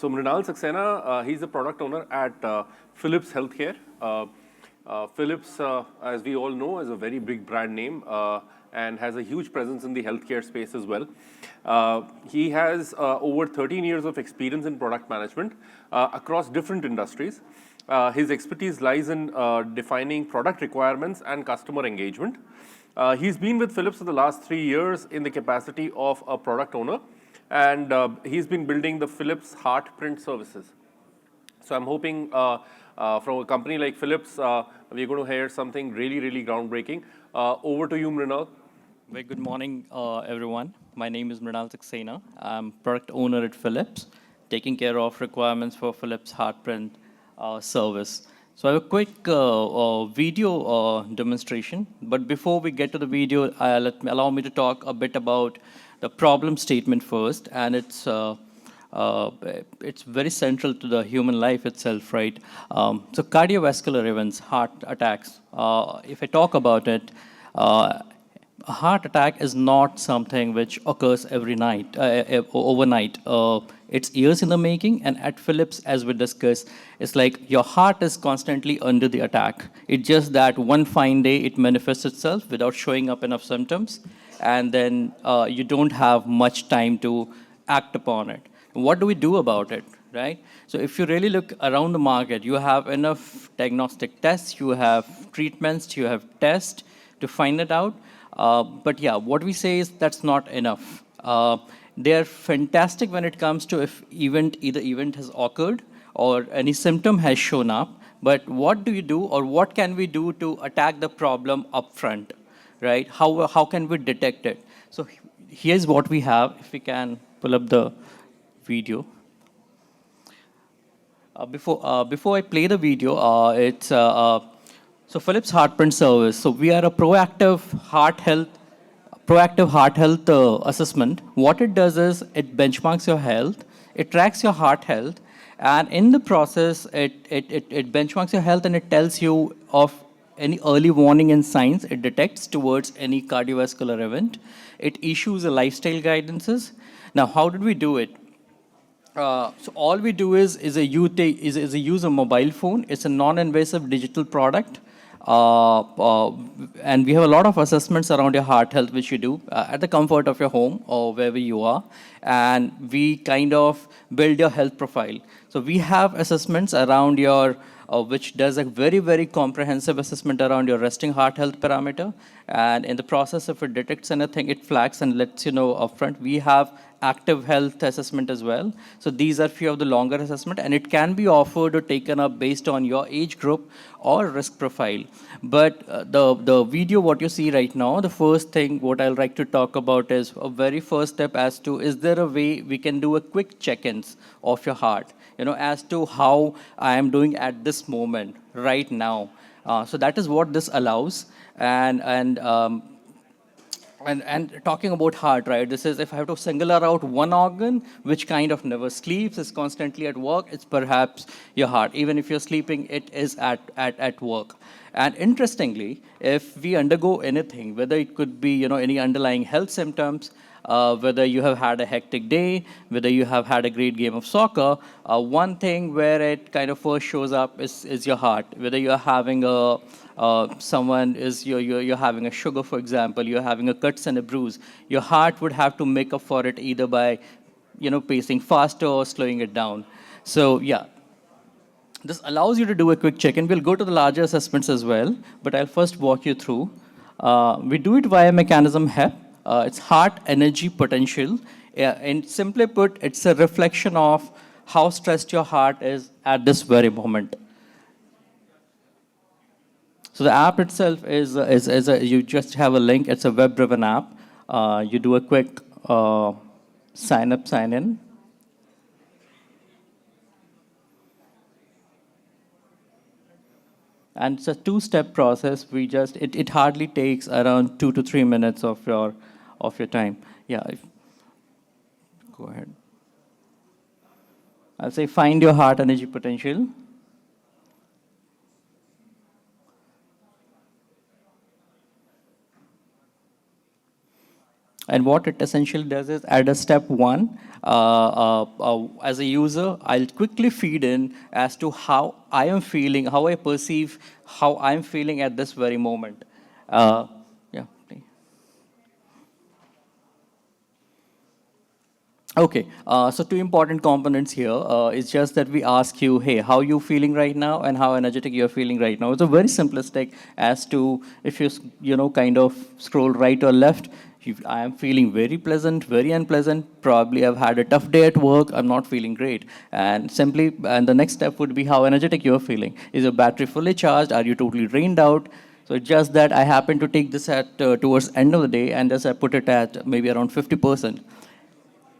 So Mrinal Saxena, he's a product owner at Philips Healthcare. Philips, as we all know, is a very big brand name and has a huge presence in the healthcare space as well. He has over 13 years of experience in product management across different industries. His expertise lies in defining product requirements and customer engagement. He's been with Philips for the last 3 years in the capacity of a product owner, and he's been building the Philips HeartPrint services. So I'm hoping from a company like Philips, we're going to hear something really, really groundbreaking. Over to you, Mrinal. Very good morning, everyone. My name is Mrinal Saxena. I'm product owner at Philips, taking care of requirements for Philips HeartPrint service. So I have a quick video demonstration. But before we get to the video, allow me to talk a bit about the problem statement first. And it's very central to the human life itself, right? So cardiovascular events, heart attacks. If I talk about it, a heart attack is not something which occurs every night, overnight. It's years in the making, and at Philips, as we discussed, it's like your heart is constantly under the attack. It's just that one fine day it manifests itself without showing up enough symptoms, and then you don't have much time to act upon it. What do we do about it, right? So if you really look around the market, you have enough diagnostic tests, you have treatments, you have tests to find it out. But yeah, what we say is that's not enough. They're fantastic when it comes to if either event has occurred or any symptom has shown up. But what do you do, or what can we do to attack the problem upfront, right? How can we detect it? So here's what we have. If we can pull up the video. Before I play the video, it's so Philips HeartPrint service. So we are a proactive heart health assessment. What it does is it benchmarks your health, it tracks your heart health, and in the process, it benchmarks your health and it tells you of any early warning and signs it detects towards any cardiovascular event. It issues a lifestyle guidances. Now, how did we do it? So all we do is use a mobile phone. It's a non-invasive digital product. And we have a lot of assessments around your heart health, which you do at the comfort of your home or wherever you are. And we kind of build your health profile. So we have assessments around your, which does a very, very comprehensive assessment around your resting heart health parameter. And in the process, if it detects anything, it flags and lets you know upfront. We have active health assessment as well. So these are few of the longer assessment, and it can be offered or taken up based on your age group or risk profile. But the video what you see right now, the first thing what I'll like to talk about is a very first step as to, is there a way we can do a quick check-ins of your heart, as to how I am doing at this moment, right now. So that is what this allows. And talking about heart, right? This is if I have to single out one organ which kind of never sleeps, is constantly at work, it's perhaps your heart. Even if you're sleeping, it is at work. And interestingly, if we undergo anything, whether it could be any underlying health symptoms, whether you have had a hectic day, whether you have had a great game of soccer, one thing where it kind of first shows up is your heart. Whether you're having you're having a sugar, for example, you're having a cuts and a bruise, your heart would have to make up for it either by pacing faster or slowing it down. So yeah, this allows you to do a quick check-in. We'll go to the larger assessments as well, but I'll first walk you through. We do it via mechanism HEP. It's heart energy potential. And simply put, it's a reflection of how stressed your heart is at this very moment. So the app itself is you just have a link. It's a web-driven app. You do a quick sign up, sign in. And it's a two-step process. It hardly takes around 2 to 3 minutes of your time. Yeah. Go ahead. I'll say find your heart energy potential. And what it essentially does is at a step one, as a user, I'll quickly feed in as to how I am feeling, how I perceive, how I'm feeling at this very moment. Yeah. Please. Okay, so two important components here. It's just that we ask you, hey, how you feeling right now and how energetic you're feeling right now. It's a very simplistic as to if you, kind of scroll right or left, if I am feeling very pleasant, very unpleasant, probably I've had a tough day at work, I'm not feeling great. And the next step would be how energetic you're feeling. Is your battery fully charged? Are you totally drained out? So it's just that I happen to take this at towards end of the day and just I put it at maybe around 50%.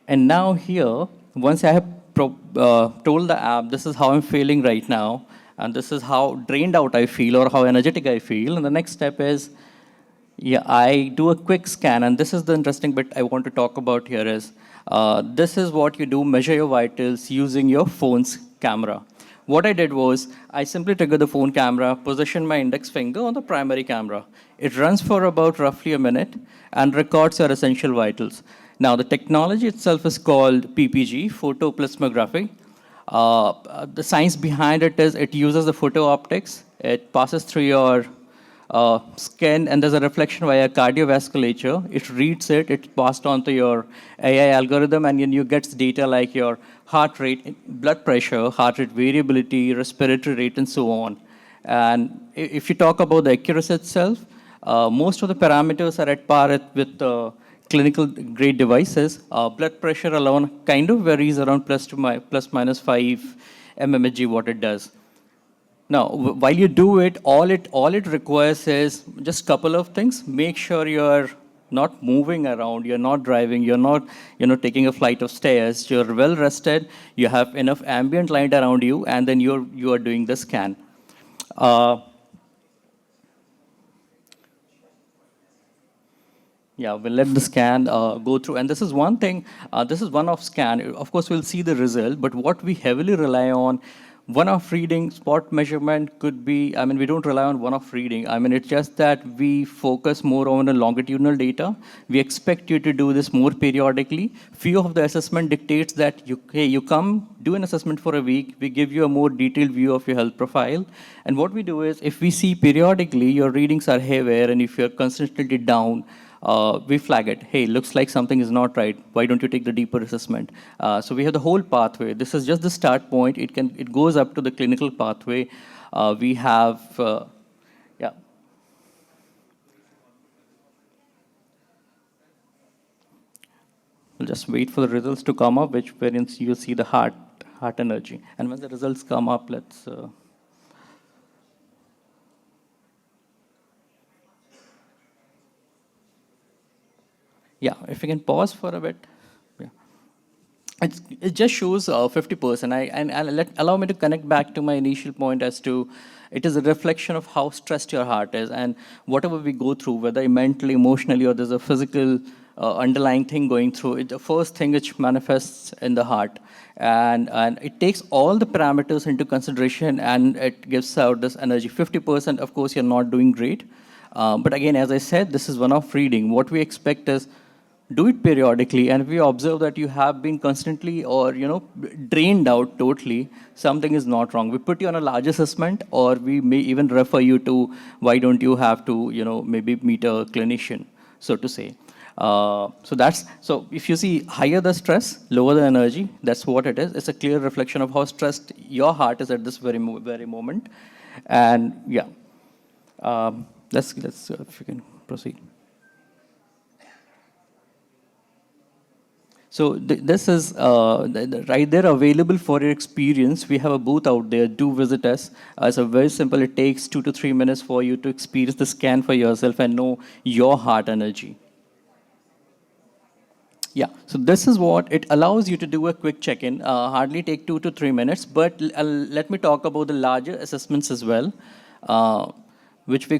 And now here, once I have told the app, this is how I'm feeling right now, and this is how drained out I feel or how energetic I feel. And the next step is, yeah, I do a quick scan. And this is the interesting bit I want to talk about here is, this is what you do, measure your vitals using your phone's camera. What I did was, I simply trigger the phone camera, position my index finger on the primary camera. It runs for about roughly a minute and records your essential vitals. Now, the technology itself is called PPG, photoplasmography. The science behind it is it uses the photo optics. It passes through your skin, and there's a reflection via cardiovasculature. It reads it, it's passed on to your AI algorithm, and then you get data like your heart rate, blood pressure, heart rate variability, respiratory rate, and so on. And if you talk about the accuracy itself, most of the parameters are at par with clinical grade devices. Blood pressure alone kind of varies around plus minus 5 mmHg what it does. Now, while you do it, all it requires is just couple of things. Make sure you're not moving around, you're not driving, you're not, taking a flight of stairs. You're well rested. You have enough ambient light around you, and then you are doing the scan. Yeah, we'll let the scan go through. And this is one thing, this is one-off scan. Of course, we'll see the result, but what we heavily rely on, one-off reading, spot measurement could be, we don't rely on one-off reading. It's just that we focus more on the longitudinal data. We expect you to do this more periodically. Few of the assessment dictates that you come, do an assessment for a week, we give you a more detailed view of your health profile. And what we do is, if we see periodically your readings are haywire and if you're consistently down, we flag it. Hey, looks like something is not right. Why don't you take the deeper assessment? So we have the whole pathway. This is just the start point. It goes up to the clinical pathway. We have, yeah. We'll just wait for the results to come up, wherein you'll see the heart energy. And when the results come up, let's. Yeah, if we can pause for a bit. Yeah. It just shows 50%. Allow me to connect back to my initial point as to it is a reflection of how stressed your heart is. And whatever we go through, whether mentally, emotionally, or there's a physical underlying thing going through, the first thing which manifests in the heart. And it takes all the parameters into consideration and it gives out this energy. 50%, of course, you're not doing great. But again, as I said, this is one-off reading. What we expect is do it periodically, and if we observe that you have been constantly or drained out totally, something is not wrong. We put you on a large assessment, or we may even refer you to why don't you have to maybe meet a clinician, so to say. So if you see higher the stress, lower the energy, that's what it is. It's a clear reflection of how stressed your heart is at this very moment. And yeah, let's if you can proceed. So this is right there available for your experience. We have a booth out there. Do visit us. It's a very simple. It takes 2 to 3 minutes for you to experience the scan for yourself and know your heart energy. Yeah, so this is what it allows you to do a quick check-in. Hardly take 2 to 3 minutes, but let me talk about the larger assessments as well, which we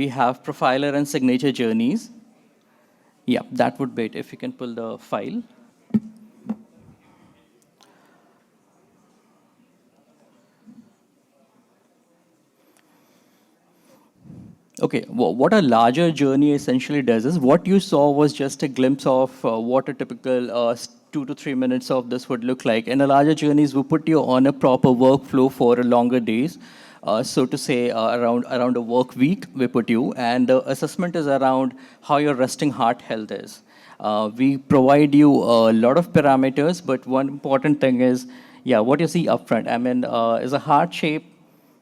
have profiler and signature journeys. Yeah, that would be it. If you can pull the file. Okay, what a larger journey essentially does is what you saw was just a glimpse of what a typical 2 to 3 minutes of this would look like. In a larger journeys, we put you on a proper workflow for a longer days. So to say, around a work week, we put you, and the assessment is around how your resting heart health is. We provide you a lot of parameters, but one important thing is, yeah, what you see upfront. I mean, is a heart shape.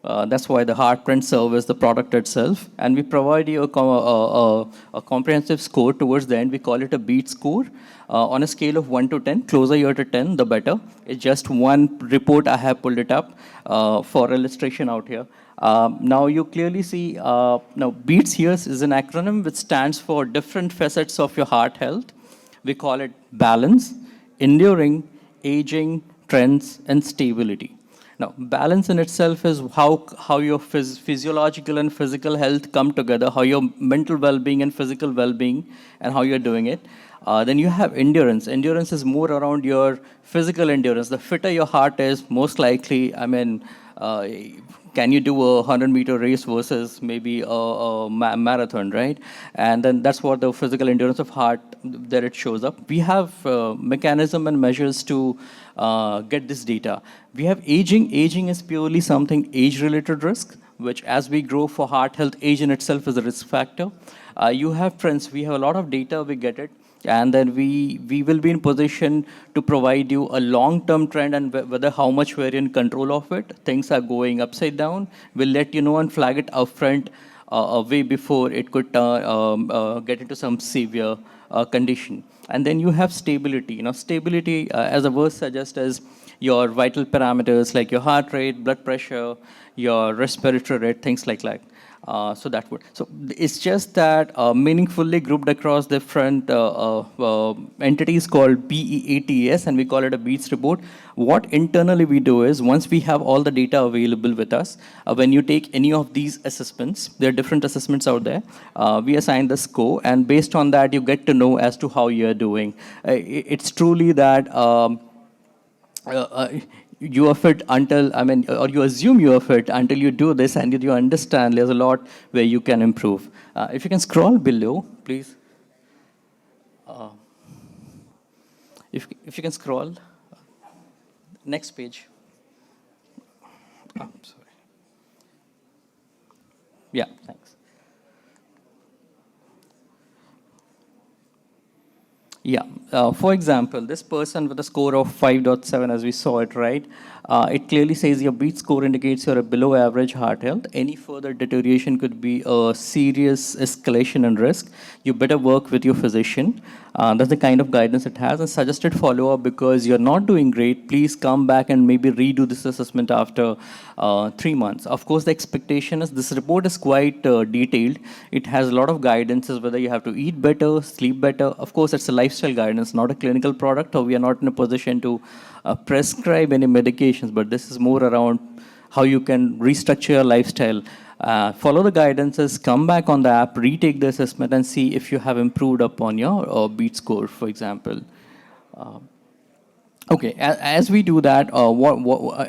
That's why the HeartPrint serve is the product itself. And we provide you a comprehensive score towards the end. We call it a beat score on a scale of 1 to 10. Closer you are to 10, the better. It's just one report. I have pulled it up for illustration out here. Now you clearly see, now BEATS here is an acronym which stands for different facets of your heart health. We call it balance, enduring, aging, trends, and stability. Now, balance in itself is how your physiological and physical health come together, how your mental well-being and physical well-being, and how you're doing it. Then you have endurance. Endurance is more around your physical endurance. The fitter your heart is, most likely, I mean, can you do a 100-meter race versus maybe a marathon, right? And then that's what the physical endurance of heart, there it shows up. We have mechanism and measures to get this data. We have aging. Aging is purely something age-related risk, which as we grow for heart health, age in itself is a risk factor. You have trends. We have a lot of data, we get it. And then we will be in position to provide you a long-term trend and whether how much we're in control of it. Things are going upside down. We'll let you know and flag it upfront way before it could get into some severe condition. And then you have stability. You know, stability, as the word suggests, is your vital parameters like your heart rate, blood pressure, your respiratory rate, things like that. So that would. So it's just that meaningfully grouped across different entities called BEATS, and we call it a BEATS report. What internally we do is once we have all the data available with us, when you take any of these assessments, there are different assessments out there. We assign the score, and based on that, you get to know as to how you are doing. It's truly that. You are fit until, I mean, or you assume you are fit until you do this and you understand there's a lot where you can improve. If you can scroll below, please. If you can scroll, next page. Oh, sorry. Yeah, thanks. Yeah. For example, this person with a score of 5.7, as we saw it, right? It clearly says your beat score indicates you're a below average heart health. Any further deterioration could be a serious escalation in risk. You better work with your physician. That's the kind of guidance it has. And suggested follow-up because you're not doing great. Please come back and maybe redo this assessment after 3 months. Of course, the expectation is this report is quite detailed. It has a lot of guidances whether you have to eat better, sleep better. Of course, it's a lifestyle guidance, not a clinical product, or we are not in a position to prescribe any medications, but this is more around how you can restructure your lifestyle. Follow the guidances, come back on the app, retake the assessment, and see if you have improved upon your beat score, for example. Okay, as we do that,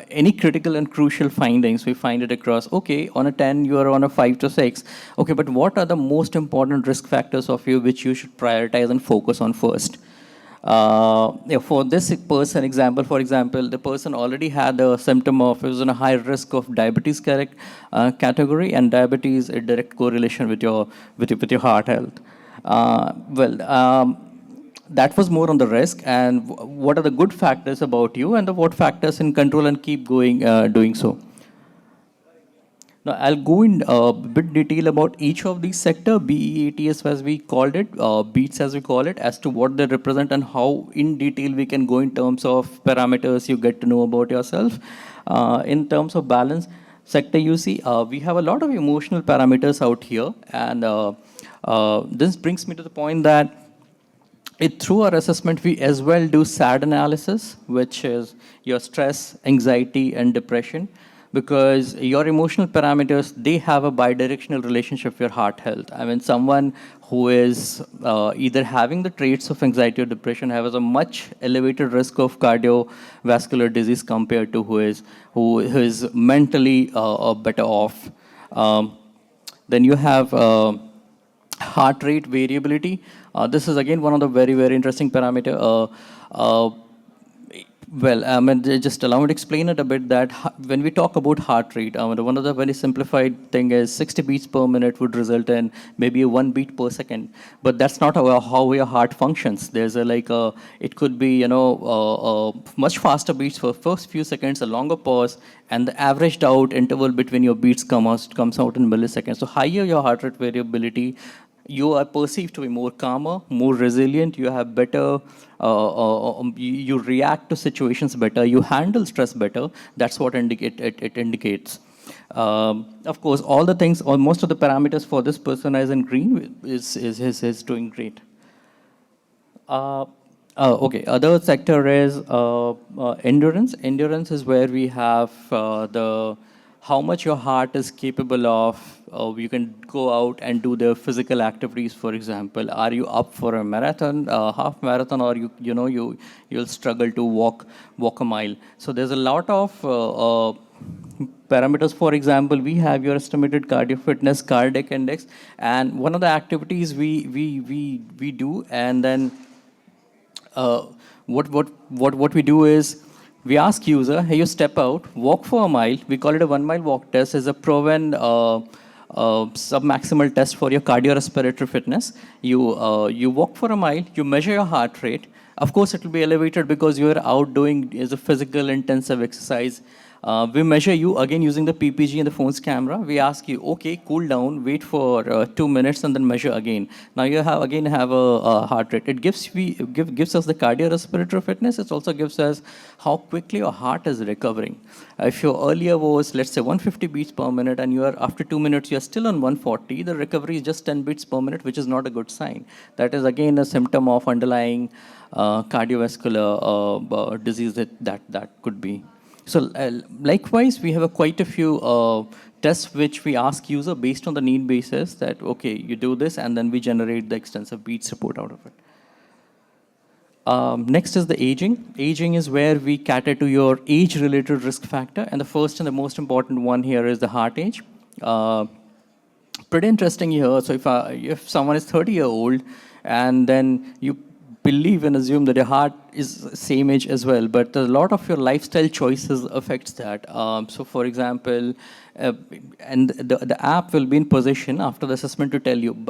any critical and crucial findings, we find it across, okay, on a 10, you are on a 5 to 6. Okay, but what are the most important risk factors of you which you should prioritize and focus on first? For this person example, for example, the person already had a symptom of, it was in a high risk of diabetes category, and diabetes a direct correlation with your heart health. That was more on the risk and what are the good factors about you and what factors in control and keep going doing so. Now, I'll go in a bit detail about each of these sector, BEATS as we called it, BEATS as we call it, as to what they represent and how in detail we can go in terms of parameters you get to know about yourself. In terms of balance sector, you see, we have a lot of emotional parameters out here. And this brings me to the point that through our assessment, we as well do SAD analysis, which is your stress, anxiety, and depression. Because your emotional parameters, they have a bidirectional relationship with your heart health. I mean, someone who is either having the traits of anxiety or depression has a much elevated risk of cardiovascular disease compared to who is mentally better off. Then you have heart rate variability. This is again one of the very, very interesting parameter. Well, I mean, just allow me to explain it a bit that when we talk about heart rate, one of the very simplified thing is 60 beats per minute would result in maybe 1 beat per second. But that's not how your heart functions. There's it could be, much faster beats for first few seconds, a longer pause, and the averaged out interval between your beats comes out in milliseconds. So higher your heart rate variability, you are perceived to be more calmer, more resilient, you have better, you react to situations better, you handle stress better. That's what it indicates. Of course, all the things, or most of the parameters for this person is in green is doing great. Okay, other sector is endurance. Endurance is where we have the how much your heart is capable of. You can go out and do the physical activities. For example, are you up for a marathon, half marathon, or you'll struggle to walk a mile? So there's a lot of parameters. For example, we have your estimated cardio fitness, cardiac index, and one of the activities we do, and then what we do is we ask user, hey, you step out, walk for a mile. We call it a 1 mile walk test. Is a proven sub-maximal test for your cardiorespiratory fitness. You walk for a mile, you measure your heart rate. Of course, it will be elevated because you are out doing is a physical intensive exercise. We measure you again using the PPG and the phone's camera. We ask you, okay, cool down, wait for 2 minutes, and then measure again. Now you have a heart rate. It gives us the cardiorespiratory fitness. It also gives us how quickly your heart is recovering. If your earlier was, let's say, 150 beats per minute, and you are after 2 minutes you are still on 140, the recovery is just 10 beats per minute, which is not a good sign. That is again a symptom of underlying cardiovascular disease that could be. So likewise, we have quite a few tests which we ask user based on the need basis that, okay, you do this, and then we generate the extensive beats report out of it. Next is the aging. Aging is where we cater to your age-related risk factor, and the first and the most important one here is the heart age. Pretty interesting here. So if someone is 30-year-old, and then you believe and assume that your heart is same age as well, but a lot of your lifestyle choices affects that. So for example, and the app will be in position after the assessment to tell you,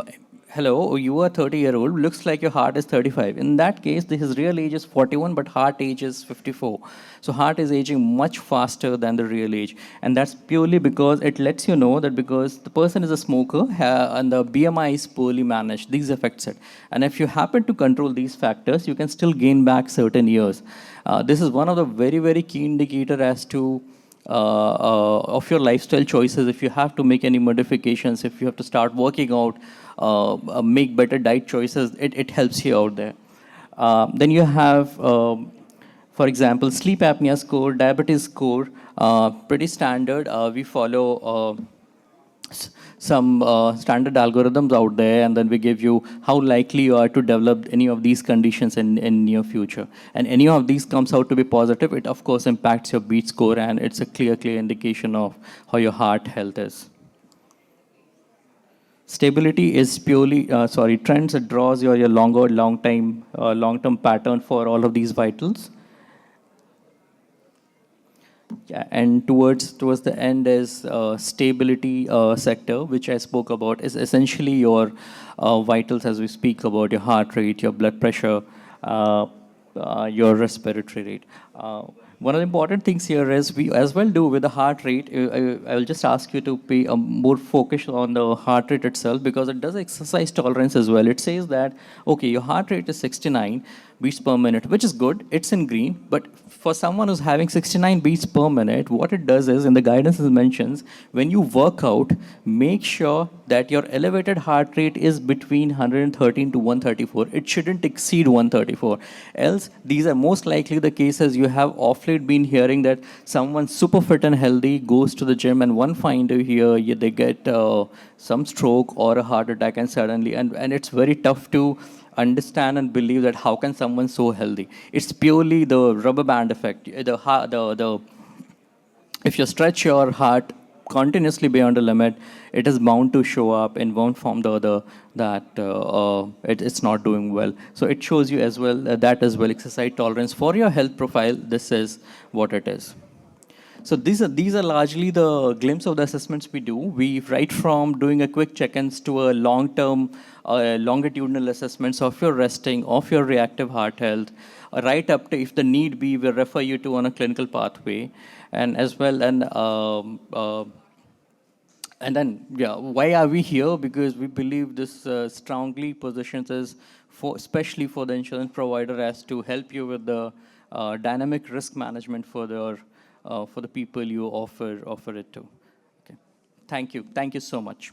hello, you are 30-year-old, looks like your heart is 35. In that case, his real age is 41, but heart age is 54. So heart is aging much faster than the real age. And that's purely because it lets you know that because the person is a smoker and the BMI is poorly managed, these affects it. And if you happen to control these factors, you can still gain back certain years. This is one of the very, very key indicator as to of your lifestyle choices. If you have to make any modifications, if you have to start working out, make better diet choices, it helps you out there. Then you have, for example, sleep apnea score, diabetes score, pretty standard. We follow some standard algorithms out there, and then we give you how likely you are to develop any of these conditions in near future. And any of these comes out to be positive, it of course impacts your beat score, and it's a clear indication of how your heart health is. Stability is purely, trends. It draws your long-term pattern for all of these vitals. Yeah, and towards the end is stability sector, which I spoke about, is essentially your vitals as we speak about your heart rate, your blood pressure, your respiratory rate. One of the important things here is we as well do with the heart rate. I will just ask you to pay more focus on the heart rate itself because it does exercise tolerance as well. It says that, okay, your heart rate is 69 beats per minute, which is good. It's in green. But for someone who's having 69 beats per minute, what it does is, in the guidance it mentions, when you work out, make sure that your elevated heart rate is between 113 to 134. It shouldn't exceed 134. Else, these are most likely the cases you have of late been hearing that someone super fit and healthy goes to the gym, and one fine day here, they get some stroke or a heart attack, and suddenly, and it's very tough to understand and believe that how can someone so healthy. It's purely the rubber band effect. If you stretch your heart continuously beyond the limit, it is bound to show up in one form or the other that it's not doing well. So it shows you as well that as well exercise tolerance for your health profile. This is what it is. So these are largely the glimpse of the assessments we do. We right from doing a quick check-ins to a long-term, longitudinal assessments of your resting, of your reactive heart health, right up to if the need be, we'll refer you to on a clinical pathway, and as well and then, yeah, why are we here? Because we believe this strongly positions us for, especially for the insurance provider, as to help you with the dynamic risk management for the people you offer it to. Okay. Thank you so much.